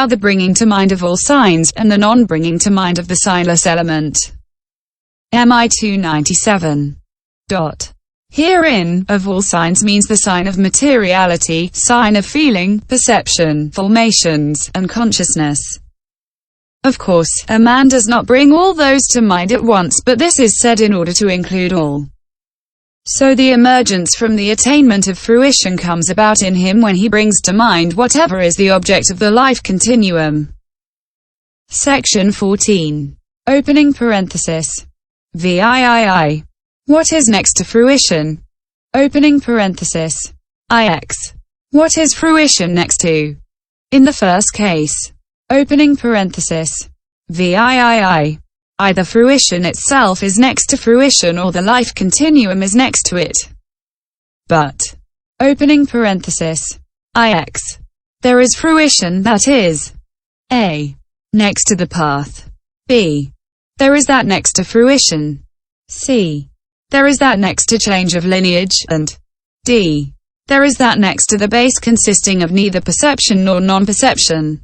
about the bringing to mind of all signs, and the non-bringing to mind of the signless element. MI 297. Herein, of all signs means the sign of materiality, sign of feeling, perception, formations, and consciousness. Of course, a man does not bring all those to mind at once, but this is said in order to include all. So the emergence from the attainment of fruition comes about in him when he brings to mind whatever is the object of the life continuum. Section 14. Opening parenthesis. VIII. What is next to fruition? Opening parenthesis. IX. What is fruition next to? In the first case. Opening parenthesis. VIII. Either fruition itself is next to fruition or the life continuum is next to it. But. Opening parenthesis. IX. There is fruition that is A. Next to the path. B. There is that next to fruition. C. There is that next to change of lineage, and D. There is that next to the base consisting of neither perception nor non-perception.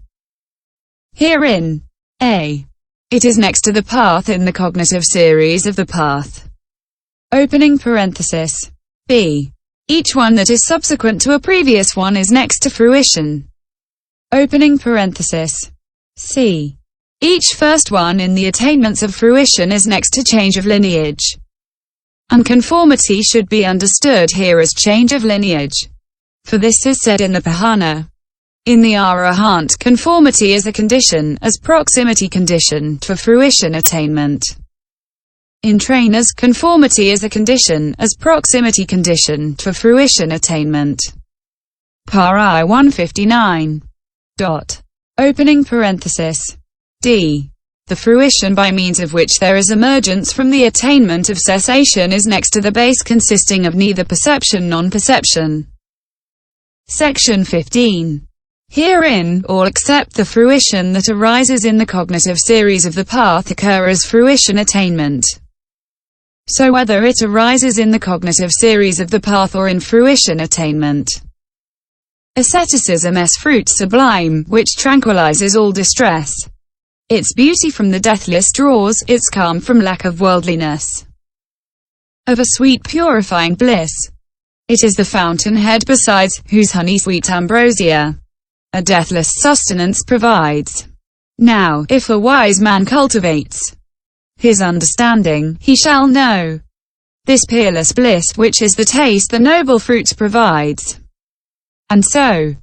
Herein. A. It is next to the path in the cognitive series of the path. Opening parenthesis. B. Each one that is subsequent to a previous one is next to fruition. Opening parenthesis. C. Each first one in the attainments of fruition is next to change of lineage. And conformity should be understood here as change of lineage. For this is said in the Paþþhana. In the Arahant, conformity is a condition, as proximity condition, for fruition attainment. In trainers, conformity is a condition, as proximity condition, for fruition attainment. Paþþh I 159. Opening parenthesis. D. The fruition by means of which there is emergence from the attainment of cessation is next to the base consisting of neither perception non-perception. Section 15. Herein, all except the fruition that arises in the cognitive series of the path occur as fruition attainment. So whether it arises in the cognitive series of the path or in fruition attainment. Asceticism is fruit sublime, which tranquilizes all distress. Its beauty from the deathless draws, its calm from lack of worldliness. Of a sweet purifying bliss. It is the fountainhead besides, whose honey sweet ambrosia a deathless sustenance provides. Now, if a wise man cultivates his understanding, he shall know this peerless bliss, which is the taste the noble fruit provides. And so,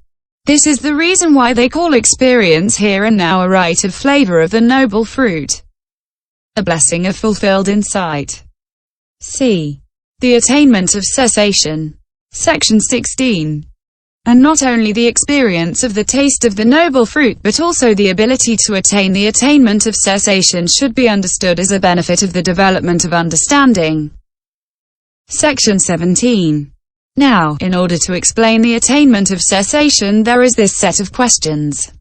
this is the reason why they call experience here and now a right of flavor of the noble fruit, a blessing of fulfilled insight. C. The attainment of cessation. Section 16. And not only the experience of the taste of the noble fruit but also the ability to attain the attainment of cessation should be understood as a benefit of the development of understanding. Section 17. Now, in order to explain the attainment of cessation there is this set of questions.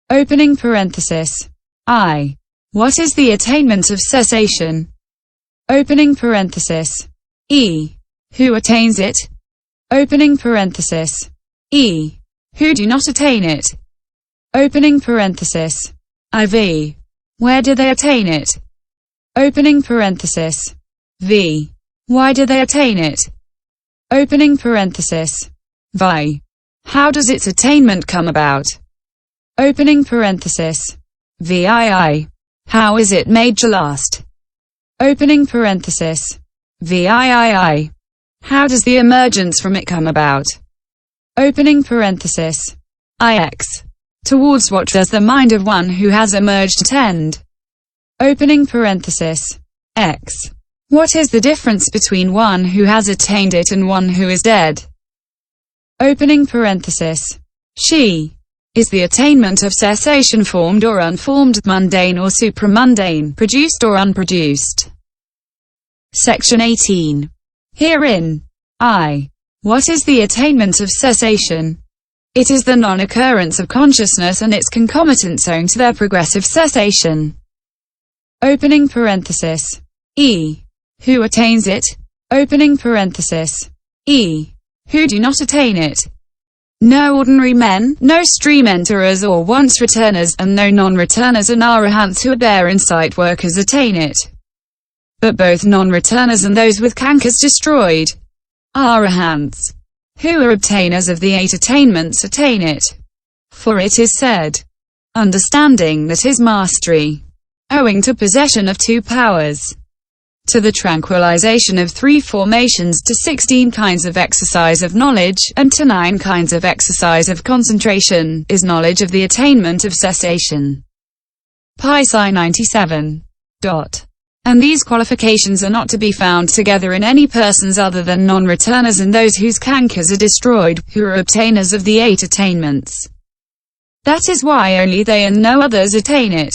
Opening parenthesis. I. What is the attainment of cessation? Opening parenthesis. E. Who attains it? Opening parenthesis. E. Who do not attain it? Opening parenthesis. IV. Where do they attain it? Opening parenthesis. V. Why do they attain it? Opening parenthesis. Vi. How does its attainment come about? Opening parenthesis. VII. How is it made to last? Opening parenthesis. VIII. How does the emergence from it come about? Opening parenthesis. IX. Towards what does the mind of one who has emerged tend? Opening parenthesis. X. What is the difference between one who has attained it and one who is dead? Opening parenthesis. She. Is the attainment of cessation formed or unformed, mundane or supramundane, produced or unproduced? Section 18. Herein. I. What is the attainment of cessation? It is the non-occurrence of consciousness and its concomitants owing to their progressive cessation. Opening parenthesis. E. Who attains it? Opening parenthesis. E. Who do not attain it? no ordinary men, no stream enterers or once returners, and no non-returners and Arahants who are bare insight workers attain it. But both non-returners and those with cankers destroyed, Arahants, who are obtainers of the 8 attainments, attain it. For it is said, understanding that is mastery, owing to possession of 2 powers, to the tranquilization of 3 formations, to 16 kinds of exercise of knowledge, and to 9 kinds of exercise of concentration, is knowledge of the attainment of cessation. Paþþh I 97. And these qualifications are not to be found together in any persons other than non-returners and those whose cankers are destroyed, who are obtainers of the 8 attainments. That is why only they and no others attain it.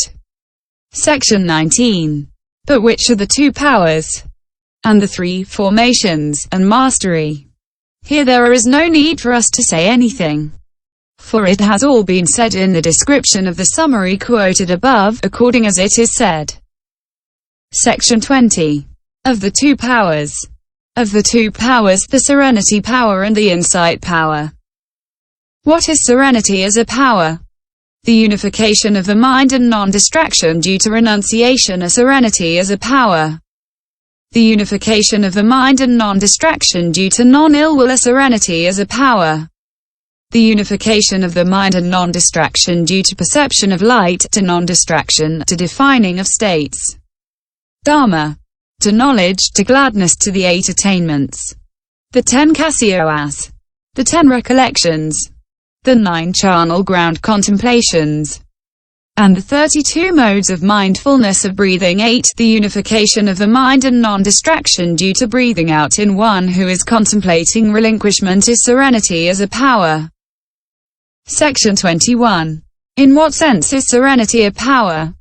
Section 19. But which are the 2 powers, and the 3 formations, and mastery? Here there is no need for us to say anything, for it has all been said in the description of the summary quoted above, according as it is said. Section 20. Of the 2 powers. Of the 2 powers, the serenity power and the insight power. What is serenity as a power? The unification of the mind and non-distraction due to renunciation are serenity as a power. The unification of the mind and non-distraction due to non-ill will are serenity as a power. The unification of the mind and non-distraction due to perception of light, to non-distraction, to defining of states, Dharma, to knowledge, to gladness, to the 8 attainments, the 10 Casioas, the 10 recollections, the 9 charnel ground contemplations, and the 32 modes of mindfulness of breathing. 8. The unification of the mind and non-distraction due to breathing out in one who is contemplating relinquishment is serenity as a power. Section 21. In what sense is serenity a power?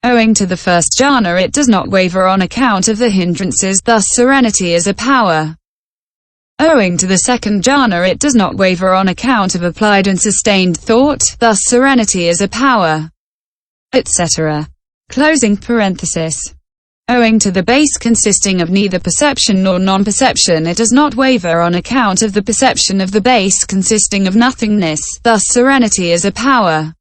Owing to the first jhana it does not waver on account of the hindrances, thus serenity is a power. Owing to the second jhana it does not waver on account of applied and sustained thought, thus serenity is a power, etc. Closing parenthesis. Owing to the base consisting of neither perception nor non-perception it does not waver on account of the perception of the base consisting of nothingness, thus serenity is a power.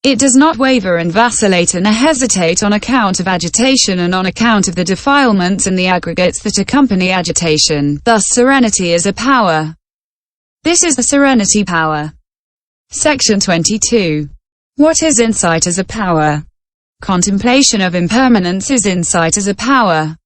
It does not waver and vacillate and hesitate on account of agitation and on account of the defilements and the aggregates that accompany agitation, thus serenity is a power. This is the serenity power. Section 22. What is insight as a power? Contemplation of impermanence is insight as a power.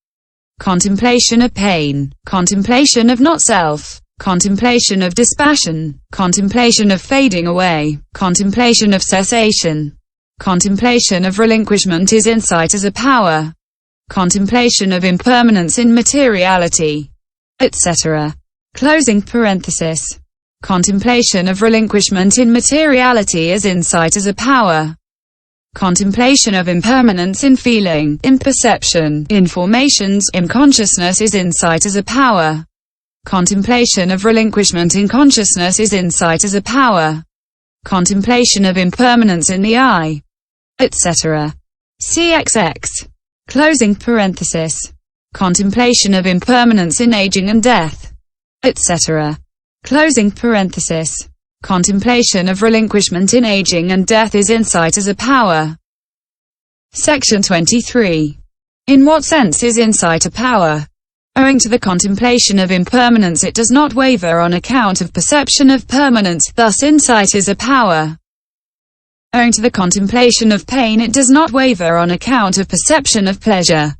Contemplation of pain, contemplation of not-self, contemplation of dispassion, contemplation of fading away, contemplation of cessation, contemplation of relinquishment is insight as a power. Contemplation of impermanence in materiality, etc. Closing parenthesis. Contemplation of relinquishment in materiality is insight as a power. Contemplation of impermanence in feeling, in perception, in formations, in consciousness is insight as a power. Contemplation of relinquishment in consciousness is insight as a power. Contemplation of impermanence in the I, etc. CXX. Closing parenthesis. Contemplation of impermanence in aging and death, etc. Closing parenthesis. Contemplation of relinquishment in aging and death is insight as a power. Section 23. In what sense is insight a power? Owing to the contemplation of impermanence it does not waver on account of perception of permanence, thus insight is a power. Owing to the contemplation of pain it does not waver on account of perception of pleasure.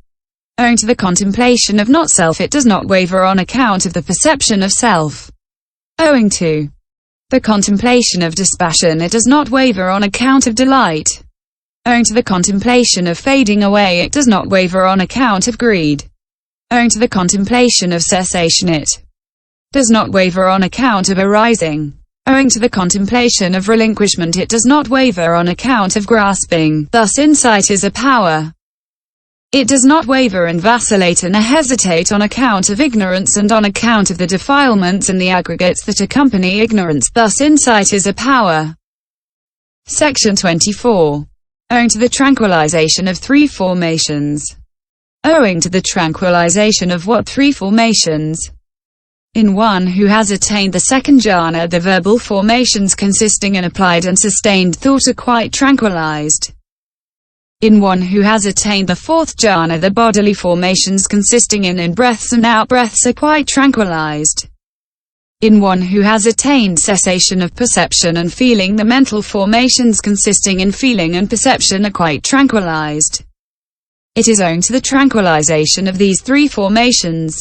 Owing to the contemplation of not-self it does not waver on account of the perception of self. Owing to the contemplation of dispassion it does not waver on account of delight. Owing to the contemplation of fading away it does not waver on account of greed. Owing to the contemplation of cessation it does not waver on account of arising. Owing to the contemplation of relinquishment it does not waver on account of grasping, thus insight is a power. It does not waver and vacillate and hesitate on account of ignorance and on account of the defilements and the aggregates that accompany ignorance, thus insight is a power. Section 24. Owing to the tranquilization of 3 formations. Owing to the tranquilization of what 3 formations? In one who has attained the second jhana, the verbal formations consisting in applied and sustained thought are quite tranquilized. In one who has attained the fourth jhana, the bodily formations consisting in in-breaths and out-breaths are quite tranquilized. In one who has attained cessation of perception and feeling, the mental formations consisting in feeling and perception are quite tranquilized. It is owing to the tranquilization of these three formations.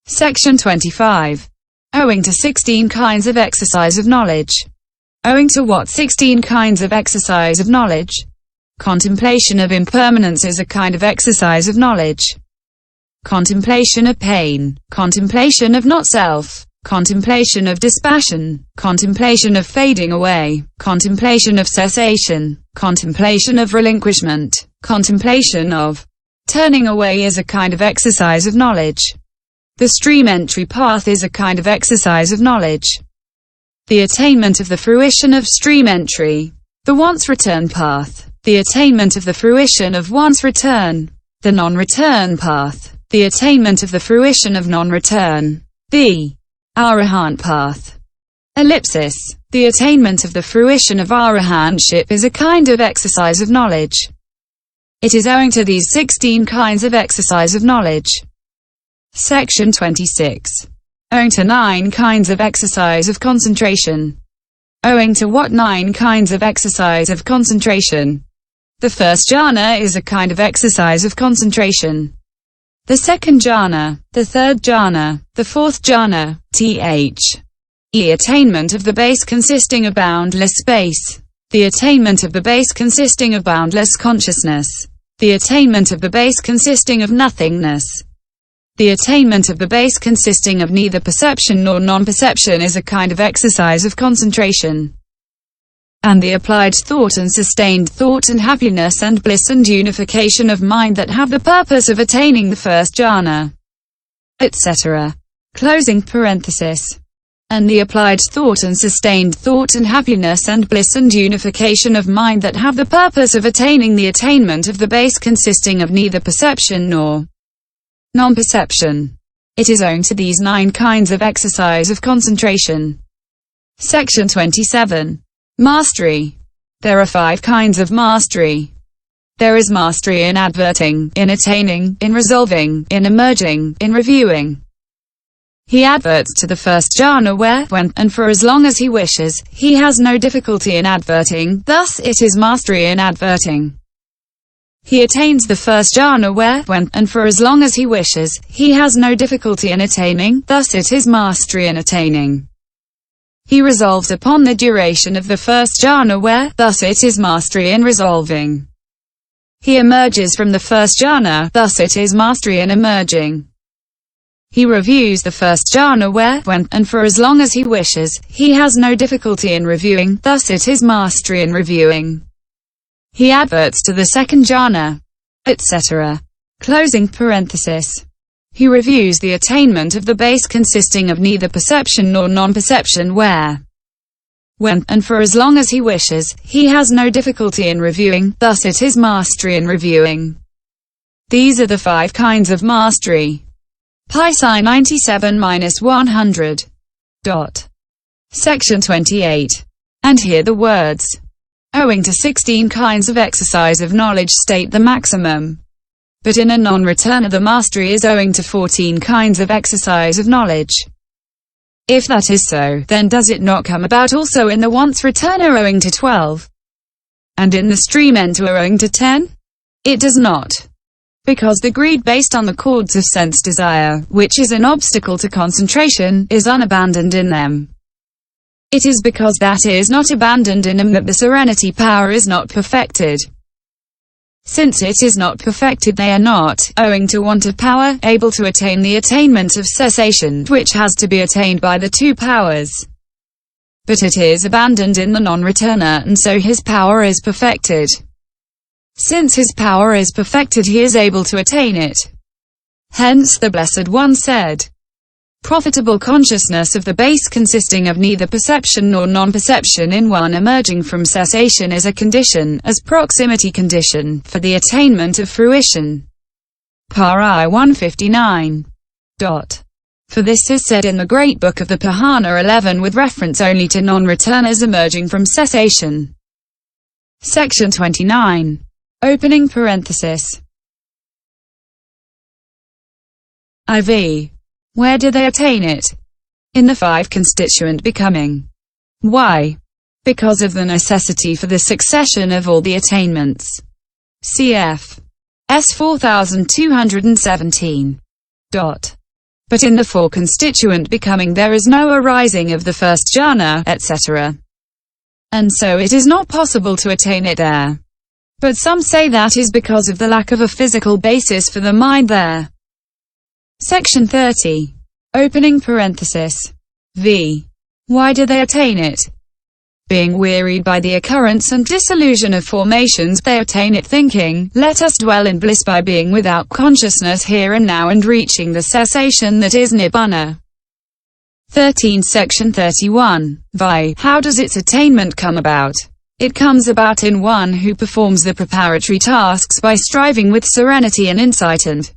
Section 25. Owing to 16 kinds of exercise of knowledge. Owing to what 16 kinds of exercise of knowledge? Contemplation of impermanence is a kind of exercise of knowledge. Contemplation of pain, contemplation of not-self, contemplation of dispassion, contemplation of fading away, contemplation of cessation, contemplation of relinquishment, contemplation of turning away is a kind of exercise of knowledge. The stream entry path is a kind of exercise of knowledge. The attainment of the fruition of stream entry. The once-return path. The attainment of the fruition of once-return. The non-return path. The attainment of the fruition of non-return. The Arahant path. Ellipsis. The attainment of the fruition of Arahantship is a kind of exercise of knowledge. It is owing to these 16 kinds of exercise of knowledge. Section 26. Owing to 9 kinds of exercise of concentration. Owing to what 9 kinds of exercise of concentration? The first jhana is a kind of exercise of concentration. The second jhana, the third jhana, the fourth jhana, the attainment of the base consisting of boundless space. The attainment of the base consisting of boundless consciousness. The attainment of the base consisting of nothingness. The attainment of the base consisting of neither perception nor non-perception is a kind of exercise of concentration. And the applied thought and sustained thought and happiness and bliss and unification of mind that have the purpose of attaining the first jhana, etc. Closing parenthesis. And the applied thought and sustained thought and happiness and bliss and unification of mind that have the purpose of attaining the attainment of the base consisting of neither perception nor non-perception. It is owing to these 9 kinds of exercise of concentration. Section 27. Mastery. There are 5 kinds of mastery. There is mastery in adverting, in attaining, in resolving, in emerging, in reviewing. He adverts to the first jhana where, when, and for as long as he wishes, he has no difficulty in adverting, thus it is mastery in adverting. He attains the first jhana where, when, and for as long as he wishes, he has no difficulty in attaining, thus it is mastery in attaining. He resolves upon the duration of the first jhana where, thus it is mastery in resolving. He emerges from the first jhana, thus it is mastery in emerging. He reviews the first jhana where, when, and for as long as he wishes, he has no difficulty in reviewing, thus it is mastery in reviewing. He adverts to the second jhana, etc. Closing parenthesis. He reviews the attainment of the base consisting of neither perception nor non-perception where, when, and for as long as he wishes, he has no difficulty in reviewing, thus it is mastery in reviewing. These are the 5 kinds of mastery. Paþþh I 97-100. Section 28. And here the words, owing to 16 kinds of exercise of knowledge state the maximum. But in a non-returner the mastery is owing to 14 kinds of exercise of knowledge. If that is so, then does it not come about also in the once-returner owing to 12? And in the stream enter owing to 10? It does not. Because the greed based on the cords of sense desire, which is an obstacle to concentration, is unabandoned in them. It is because that is not abandoned in them that the serenity power is not perfected. Since it is not perfected, they are not, owing to want of power, able to attain the attainment of cessation, which has to be attained by the 2 powers. But it is abandoned in the non-returner, and so his power is perfected. Since his power is perfected, he is able to attain it. Hence the Blessed One said, profitable consciousness of the base consisting of neither perception nor non-perception in one emerging from cessation is a condition, as proximity condition, for the attainment of fruition. Paþþh I 159. For this is said in the Great Book of the Paþþhana 11 with reference only to non-returners emerging from cessation. Section 29. Opening parenthesis. IV. Where do they attain it? In the five constituent becoming. Why? Because of the necessity for the succession of all the attainments. Cf. S 4217. But in the four constituent becoming there is no arising of the first jhana, etc. And so it is not possible to attain it there. But some say that is because of the lack of a physical basis for the mind there. Section 30. Opening parenthesis. V. Why do they attain it? Being wearied by the occurrence and dissolution of formations, they attain it thinking, let us dwell in bliss by being without consciousness here and now and reaching the cessation that is Nibbana. 13. Section 31. Viii. How does its attainment come about? It comes about in one who performs the preparatory tasks by striving with serenity and insight and